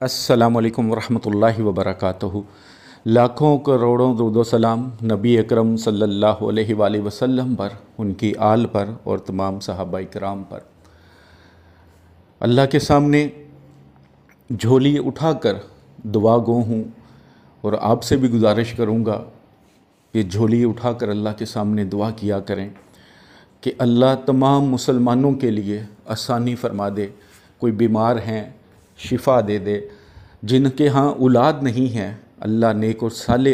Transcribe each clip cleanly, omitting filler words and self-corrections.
अस्सलामुअलैकुम वरहमतुल्लाहि वबरकातुहू। लाखों करोड़ों दुरूद व सलाम नबी अकरम सल्लल्लाहु अलैहि वसल्लम पर, उनकी आल पर और तमाम सहाबा इकराम पर। अल्लाह के सामने झोली उठाकर दुआ गो हूँ और आपसे भी गुजारिश करूँगा कि झोली उठाकर अल्लाह के सामने दुआ किया करें कि अल्लाह तमाम मुसलमानों के लिए आसानी फरमा दे। कोई बीमार हैं शिफा दे दे, जिनके यहाँ औलाद नहीं है अल्लाह नेक और साले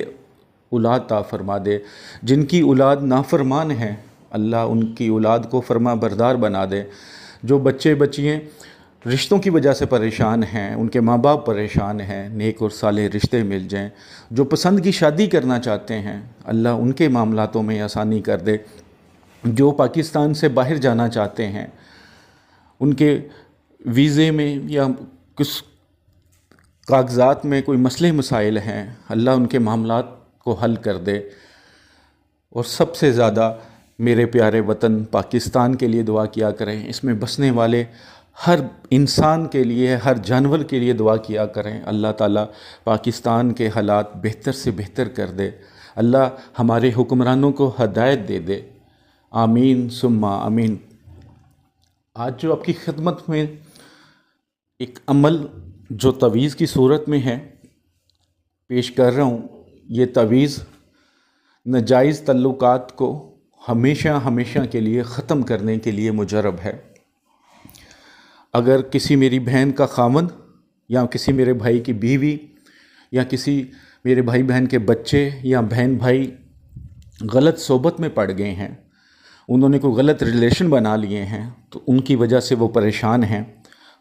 औलाद ता फरमा दे, जिनकी औलाद नाफरमान है अल्लाह उनकी औलाद को फरमा बरदार बना दे, जो बच्चे बच्चियाँ रिश्तों की वजह से परेशान हैं उनके माँ बाप परेशान हैं, नेक और साले रिश्ते मिल जाएं, जो पसंद की शादी करना चाहते हैं अल्लाह उनके मामलातों में आसानी कर दे, जो पाकिस्तान से बाहर जाना चाहते हैं उनके वीज़े में या कुछ कागज़ात में कोई मसले मसाइल हैं अल्लाह उनके मामलात को हल कर दे। और सबसे ज़्यादा मेरे प्यारे वतन पाकिस्तान के लिए दुआ किया करें, इसमें बसने वाले हर इंसान के लिए, हर जानवर के लिए दुआ किया करें। अल्लाह ताला पाकिस्तान के हालात बेहतर से बेहतर कर दे, अल्लाह हमारे हुक्मरानों को हदायत दे दे। आमीन सुम्मा आमीन। आज जो आपकी खिदमत में एक अमल जो तवीज़ की सूरत में है पेश कर रहा हूँ, ये तवीज़ नाजायज़ तल्लुकात को हमेशा हमेशा के लिए ख़त्म करने के लिए मुजरब है। अगर किसी मेरी बहन का खामन या किसी मेरे भाई की बीवी या किसी मेरे भाई बहन के बच्चे या बहन भाई गलत सोबत में पड़ गए हैं, उन्होंने कोई गलत रिलेशन बना लिए हैं, तो उनकी वजह से वो परेशान हैं,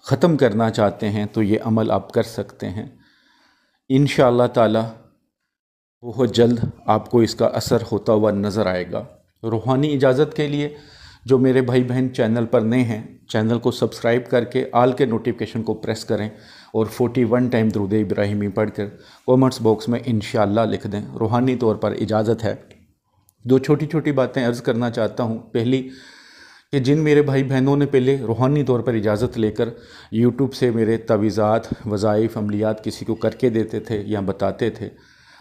ख़त्म करना चाहते हैं, तो ये अमल आप कर सकते हैं। इंशाअल्लाह ताला बहुत जल्द आपको इसका असर होता हुआ नज़र आएगा। रूहानी इजाज़त के लिए जो मेरे भाई बहन चैनल पर नए हैं, चैनल को सब्सक्राइब करके आल के नोटिफिकेशन को प्रेस करें और 41 टाइम दुरूद इब्राहिमी पढ़कर कमेंट्स बॉक्स में इंशाअल्लाह लिख दें। रूहानी तौर पर इजाज़त है। दो छोटी छोटी बातें अर्ज़ करना चाहता हूँ। पहली कि जिन मेरे भाई बहनों ने पहले रूहानी तौर पर इजाज़त लेकर यूट्यूब से मेरे तवीज़ात वज़ाइफ अमलियात किसी को करके देते थे या बताते थे,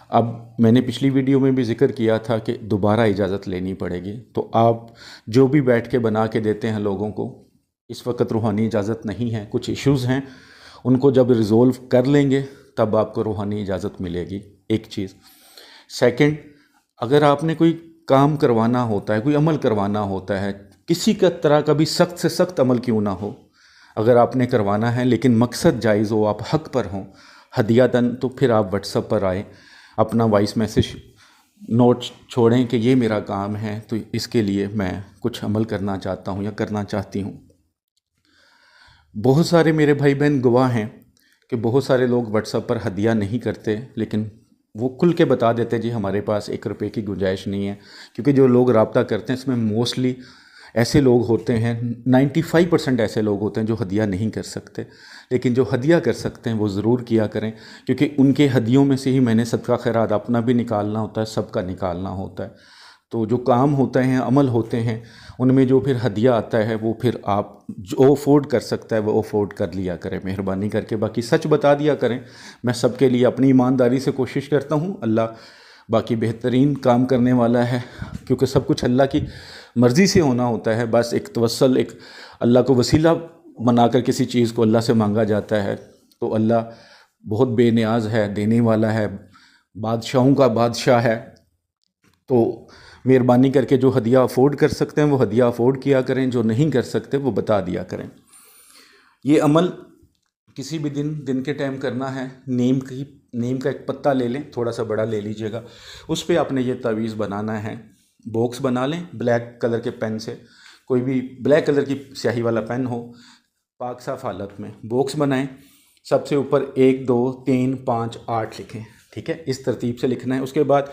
अब मैंने पिछली वीडियो में भी ज़िक्र किया था कि दोबारा इजाज़त लेनी पड़ेगी। तो आप जो भी बैठ के बना के देते हैं लोगों को, इस वक्त रूहानी इजाज़त नहीं है, कुछ इश्यूज़ हैं, उनको जब रिज़ोल्व कर लेंगे तब आपको रूहानी इजाज़त मिलेगी। एक चीज़। सेकंड, अगर आपने कोई काम करवाना होता है, कोई अमल करवाना होता है, किसी का तरह का भी सख्त से सख्त अमल क्यों ना हो, अगर आपने करवाना है लेकिन मकसद जायज़ हो, आप हक़ पर हों हदियातन, तो फिर आप व्हाट्सएप पर आए, अपना वॉइस मैसेज नोट छोड़ें कि ये मेरा काम है, तो इसके लिए मैं कुछ अमल करना चाहता हूँ या करना चाहती हूँ। बहुत सारे मेरे भाई बहन गवाह हैं कि बहुत सारे लोग व्हाट्सएप पर हदिया नहीं करते, लेकिन वो खुल के बता देते जी हमारे पास 1 रुपये की गुंजाइश नहीं है। क्योंकि जो लोग रब्ता करते हैं इसमें मोस्टली ऐसे लोग होते हैं, 95% ऐसे लोग होते हैं जो हदिया नहीं कर सकते, लेकिन जो हदिया कर सकते हैं वो ज़रूर किया करें, क्योंकि उनके हदियों में से ही मैंने सदका खैरात अपना भी निकालना होता है, सबका निकालना होता है। तो जो काम होते हैं, अमल होते हैं, उनमें जो फिर हदिया आता है वो फिर आप जो अफोर्ड कर सकता है वो अफोर्ड कर लिया करें मेहरबानी करके। बाकी सच बता दिया करें। मैं सबके लिए अपनी ईमानदारी से कोशिश करता हूँ। अल्लाह बाकी बेहतरीन काम करने वाला है, क्योंकि सब कुछ अल्लाह की मर्ज़ी से होना होता है। बस एक तवस्सुल, एक अल्लाह को वसीला बनाकर किसी चीज़ को अल्लाह से मांगा जाता है, तो अल्लाह बहुत बेनियाज है, देने वाला है, बादशाहों का बादशाह है। तो मेहरबानी करके जो हदिया अफोर्ड कर सकते हैं वो हदिया अफोर्ड किया करें, जो नहीं कर सकते वो बता दिया करें। ये अमल किसी भी दिन के टाइम करना है। नीम का एक पत्ता ले लें, थोड़ा सा बड़ा ले लीजिएगा, उस पर आपने ये तावीज़ बनाना है। बॉक्स बना लें ब्लैक कलर के पेन से, कोई भी ब्लैक कलर की स्याही वाला पेन हो, पाक साफ हालत में बॉक्स बनाएं। सबसे ऊपर 1 2 3 5 8 लिखें, ठीक है, इस तरतीब से लिखना है। उसके बाद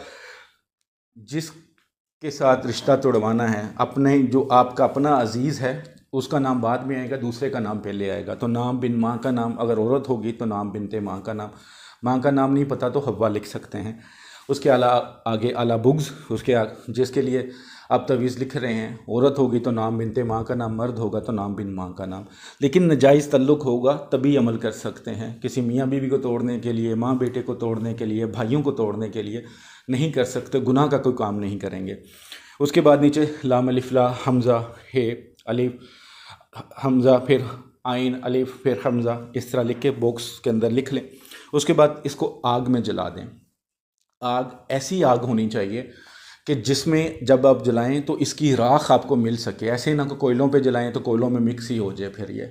जिसके साथ रिश्ता तोड़वाना है, अपने जो आपका अपना अजीज़ है उसका नाम बाद में आएगा, दूसरे का नाम पहले आएगा। तो नाम बिन माँ का नाम, अगर औरत होगी तो नाम बिनते माँ का नाम, माँ का नाम नहीं पता तो हव्वा लिख सकते हैं। उसके आगे आला बुग्ज़, जिसके लिए आप तवीज़ लिख रहे हैं, औरत होगी तो नाम बिनते माँ का नाम, मर्द होगा तो नाम बिन माँ का नाम। लेकिन नाजायज़ तल्लुक़ होगा तभी अमल कर सकते हैं। किसी मियाँ बीवी को तोड़ने के लिए, माँ बेटे को तोड़ने के लिए, भाइयों को तोड़ने के लिए नहीं कर सकते, गुनाह का कोई काम नहीं करेंगे। उसके बाद नीचे लाम अलिफ ला हमज़ा हे अलिफ हमज़ा फिर आइन अलिफ फिर हमज़ा, इस तरह लिख के बॉक्स के अंदर लिख लें। उसके बाद इसको आग में जला दें। आग ऐसी आग होनी चाहिए कि जिसमें जब आप जलाएं तो इसकी राख आपको मिल सके, ऐसे ना कोयलों पे जलाएं तो कोयलों में मिक्स ही हो जाए फिर ये।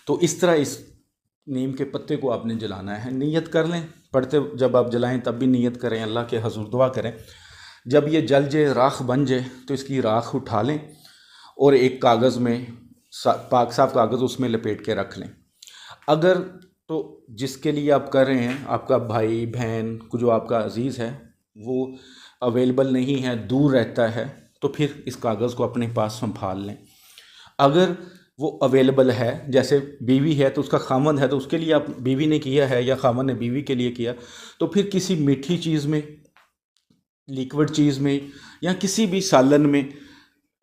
तो इस तरह इस नीम के पत्ते को आपने जलाना है। नियत कर लें, पढ़ते जब आप जलाएं तब भी नियत करें, अल्लाह के हज़ूर दुआ करें। जब ये जल जाए, राख बन जाए, तो इसकी राख उठा लें और एक कागज़ में पाक साफ कागज़ उसमें लपेट के रख लें। अगर तो जिसके लिए आप कर रहे हैं, आपका भाई बहन जो आपका अजीज़ है वो अवेलेबल नहीं है, दूर रहता है, तो फिर इस कागज़ को अपने पास संभाल लें। अगर वो अवेलेबल है, जैसे बीवी है तो उसका खामन है, तो उसके लिए आप बीवी ने किया है या खामन ने बीवी के लिए किया, तो फिर किसी मीठी चीज़ में, लिक्विड चीज़ में या किसी भी सालन में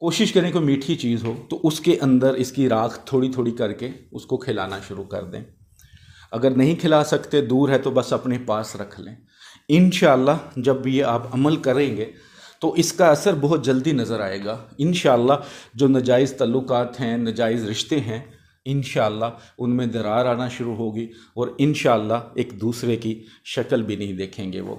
कोशिश करें कोई मीठी चीज़ हो, तो उसके अंदर इसकी राख थोड़ी थोड़ी करके उसको खिलाना शुरू कर दें। अगर नहीं खिला सकते, दूर है, तो बस अपने पास रख लें। इंशाअल्लाह जब भी ये आप अमल करेंगे तो इसका असर बहुत जल्दी नज़र आएगा। इंशाअल्लाह जो नाजायज़ तल्लुकात हैं, नाजायज़ रिश्ते हैं, इंशाअल्लाह उनमें दरार आना शुरू होगी और इंशाअल्लाह एक दूसरे की शक्ल भी नहीं देखेंगे वो।